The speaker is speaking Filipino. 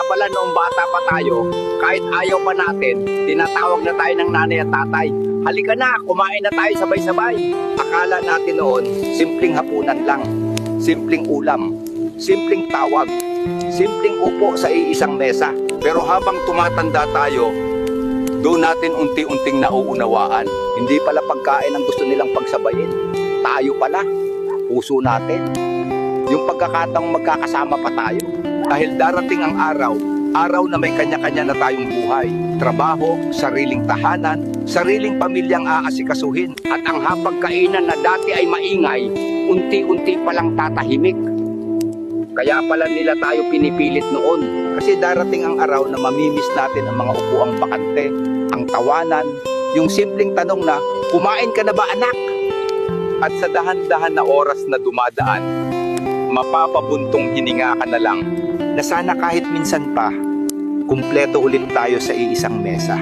pala noong bata pa tayo, kahit ayaw pa natin, tinatawag na tayo ng nanay at tatay. Halika na, kumain na tayo sabay-sabay. Akala natin noon, simpleng hapunan lang, simpleng ulam, simpleng tawag, simpleng upo sa iisang mesa. Pero habang tumatanda tayo, doon natin unti-unting nauunawaan. Hindi pala pagkain ang gusto nilang pagsabayin. Tayo pala, puso natin. Yung pagkakataong magkakasama pa tayo. Dahil darating ang araw, araw na may kanya-kanya na tayong buhay. Trabaho, sariling tahanan, sariling pamilyang aasikasuhin. At ang hapagkainan na dati ay maingay, unti-unti palang tatahimik. Kaya pala nila tayo pinipilit noon. Kasi darating ang araw na mamimiss natin ang mga upuang bakante, ang tawanan, yung simpleng tanong na, kumain ka na ba anak? At sa dahan-dahan na oras na dumadaan, mapapabuntong hininga ka na lang na sana kahit minsan pa, kumpleto ulit tayo sa iisang mesa.